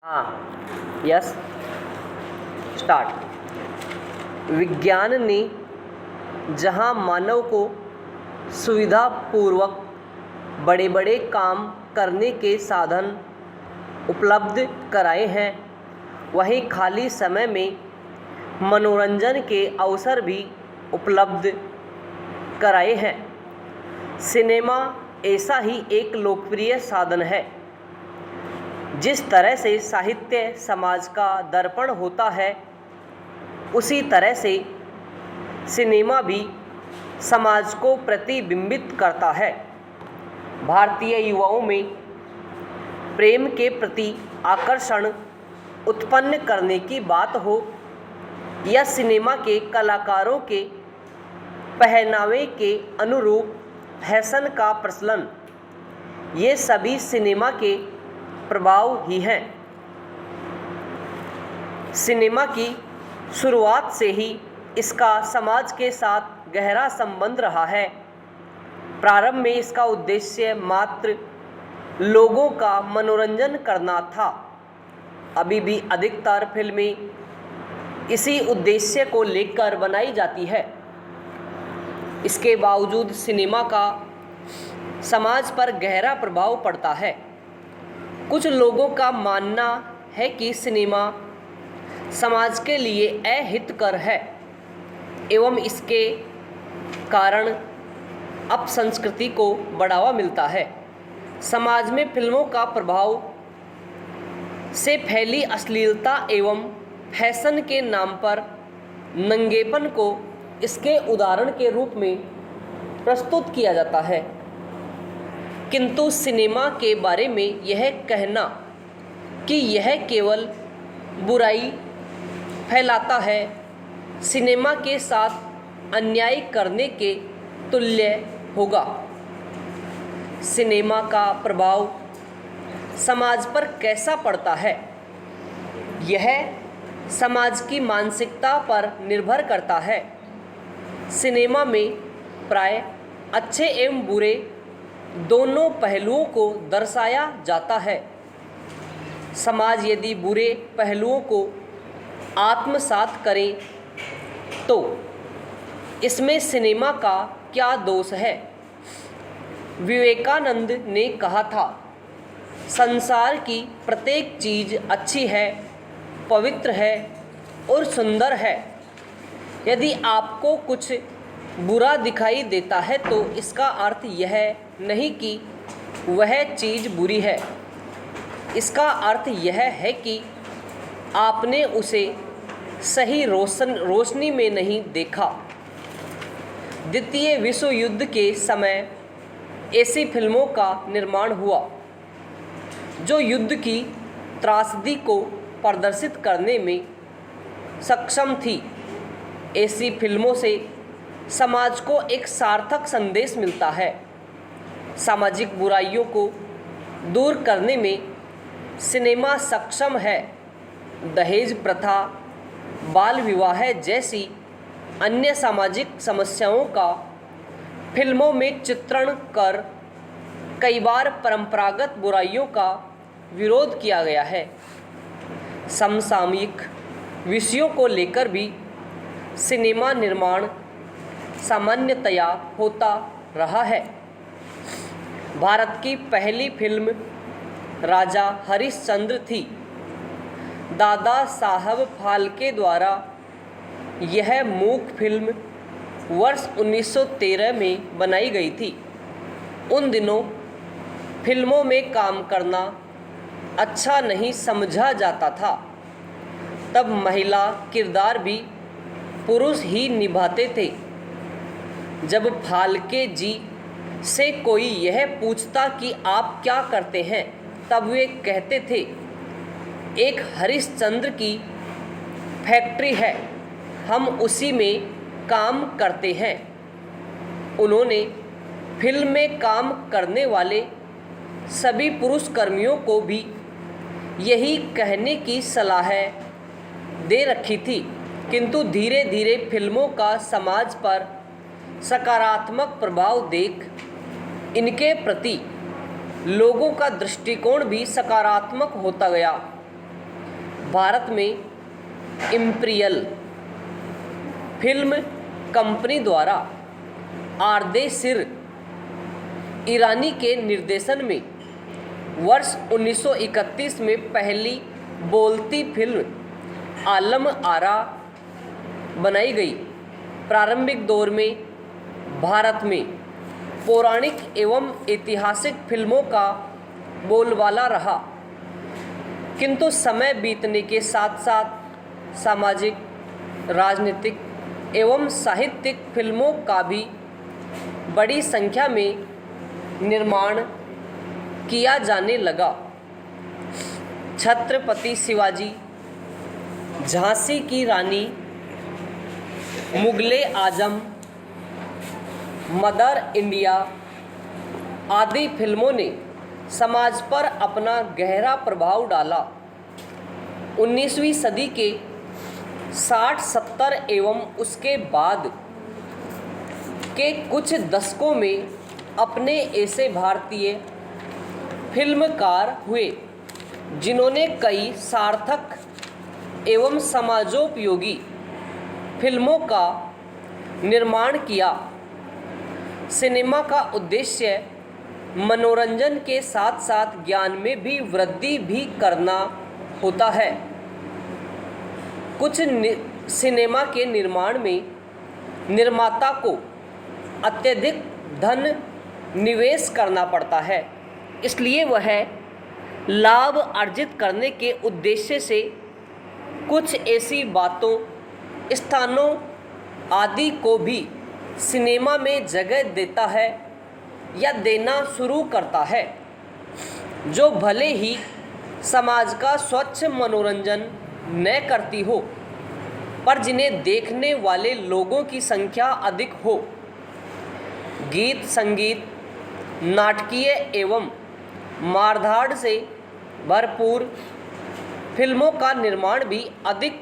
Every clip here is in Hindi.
हाँ, यस, स्टार्ट। विज्ञान ने जहाँ मानव को सुविधापूर्वक बड़े बड़े काम करने के साधन उपलब्ध कराए हैं, वहीं खाली समय में मनोरंजन के अवसर भी उपलब्ध कराए हैं। सिनेमा ऐसा ही एक लोकप्रिय साधन है। जिस तरह से साहित्य समाज का दर्पण होता है, उसी तरह से सिनेमा भी समाज को प्रतिबिंबित करता है। भारतीय युवाओं में प्रेम के प्रति आकर्षण उत्पन्न करने की बात हो या सिनेमा के कलाकारों के पहनावे के अनुरूप फैशन का प्रचलन, ये सभी सिनेमा के प्रभाव ही हैं। सिनेमा की शुरुआत से ही इसका समाज के साथ गहरा संबंध रहा है। प्रारंभ में इसका उद्देश्य मात्र लोगों का मनोरंजन करना था। अभी भी अधिकतर फिल्में इसी उद्देश्य को लेकर बनाई जाती है। इसके बावजूद सिनेमा का समाज पर गहरा प्रभाव पड़ता है। कुछ लोगों का मानना है कि सिनेमा समाज के लिए अहितकर है एवं इसके कारण अपसंस्कृति को बढ़ावा मिलता है। समाज में फिल्मों का प्रभाव से फैली अश्लीलता एवं फैशन के नाम पर नंगेपन को इसके उदाहरण के रूप में प्रस्तुत किया जाता है। किंतु सिनेमा के बारे में यह कहना कि यह केवल बुराई फैलाता है, सिनेमा के साथ अन्याय करने के तुल्य होगा। सिनेमा का प्रभाव समाज पर कैसा पड़ता है, यह समाज की मानसिकता पर निर्भर करता है। सिनेमा में प्राय अच्छे एवं बुरे दोनों पहलुओं को दर्शाया जाता है। समाज यदि बुरे पहलुओं को आत्मसात करे तो इसमें सिनेमा का क्या दोष है। विवेकानंद ने कहा था, संसार की प्रत्येक चीज़ अच्छी है, पवित्र है और सुंदर है। यदि आपको कुछ बुरा दिखाई देता है तो इसका अर्थ यह नहीं कि वह चीज़ बुरी है। इसका अर्थ यह है कि आपने उसे सही रोशनी में नहीं देखा। द्वितीय विश्व युद्ध के समय ऐसी फिल्मों का निर्माण हुआ जो युद्ध की त्रासदी को प्रदर्शित करने में सक्षम थी। ऐसी फिल्मों से समाज को एक सार्थक संदेश मिलता है। सामाजिक बुराइयों को दूर करने में सिनेमा सक्षम है। दहेज प्रथा, बाल विवाह जैसी अन्य सामाजिक समस्याओं का फिल्मों में चित्रण कर कई बार परंपरागत बुराइयों का विरोध किया गया है। समसामयिक विषयों को लेकर भी सिनेमा निर्माण सामान्यतया होता रहा है। भारत की पहली फिल्म राजा हरिश्चंद्र थी। दादा साहब फाल्के द्वारा यह मूक फिल्म वर्ष 1913 में बनाई गई थी। उन दिनों फिल्मों में काम करना अच्छा नहीं समझा जाता था। तब महिला किरदार भी पुरुष ही निभाते थे। जब फाल्के जी से कोई यह पूछता कि आप क्या करते हैं, तब वे कहते थे, एक हरिश्चंद्र की फैक्ट्री है, हम उसी में काम करते हैं। उन्होंने फिल्म में काम करने वाले सभी पुरुष कर्मियों को भी यही कहने की सलाह दे रखी थी। किंतु धीरे धीरे फिल्मों का समाज पर सकारात्मक प्रभाव देख इनके प्रति लोगों का दृष्टिकोण भी सकारात्मक होता गया। भारत में इम्पीरियल फिल्म कंपनी द्वारा आर्देशिर ईरानी के निर्देशन में वर्ष 1931 में पहली बोलती फिल्म आलम आरा बनाई गई। प्रारंभिक दौर में भारत में पौराणिक एवं ऐतिहासिक फिल्मों का बोलबाला रहा, किंतु समय बीतने के साथ साथ सामाजिक, राजनीतिक एवं साहित्यिक फिल्मों का भी बड़ी संख्या में निर्माण किया जाने लगा। छत्रपति शिवाजी, झांसी की रानी, मुगले आजम, मदर इंडिया आदि फिल्मों ने समाज पर अपना गहरा प्रभाव डाला। 19वीं सदी के 60-70 एवं उसके बाद के कुछ दशकों में अपने ऐसे भारतीय फिल्मकार हुए जिन्होंने कई सार्थक एवं समाजोपयोगी फिल्मों का निर्माण किया। सिनेमा का उद्देश्य मनोरंजन के साथ साथ ज्ञान में भी वृद्धि भी करना होता है। कुछ सिनेमा के निर्माण में निर्माता को अत्यधिक धन निवेश करना पड़ता है, इसलिए वह लाभ अर्जित करने के उद्देश्य से कुछ ऐसी बातों, स्थानों आदि को भी सिनेमा में जगह देता है या देना शुरू करता है, जो भले ही समाज का स्वच्छ मनोरंजन न करती हो, पर जिन्हें देखने वाले लोगों की संख्या अधिक हो। गीत, संगीत, नाटकीय एवं मारधाड़ से भरपूर फिल्मों का निर्माण भी अधिक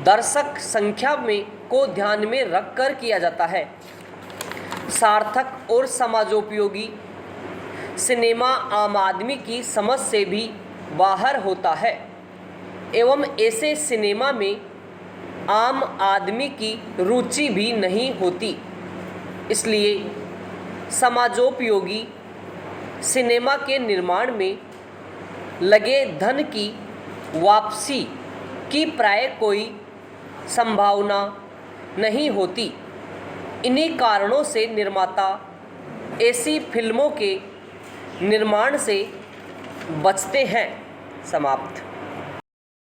दर्शक संख्या में को ध्यान में रखकर किया जाता है। सार्थक और समाजोपयोगी सिनेमा आम आदमी की समझ से भी बाहर होता है एवं ऐसे सिनेमा में आम आदमी की रुचि भी नहीं होती, इसलिए समाजोपयोगी सिनेमा के निर्माण में लगे धन की वापसी की प्राय कोई संभावना नहीं होती। इन्हीं कारणों से निर्माता ऐसी फिल्मों के निर्माण से बचते हैं। समाप्त।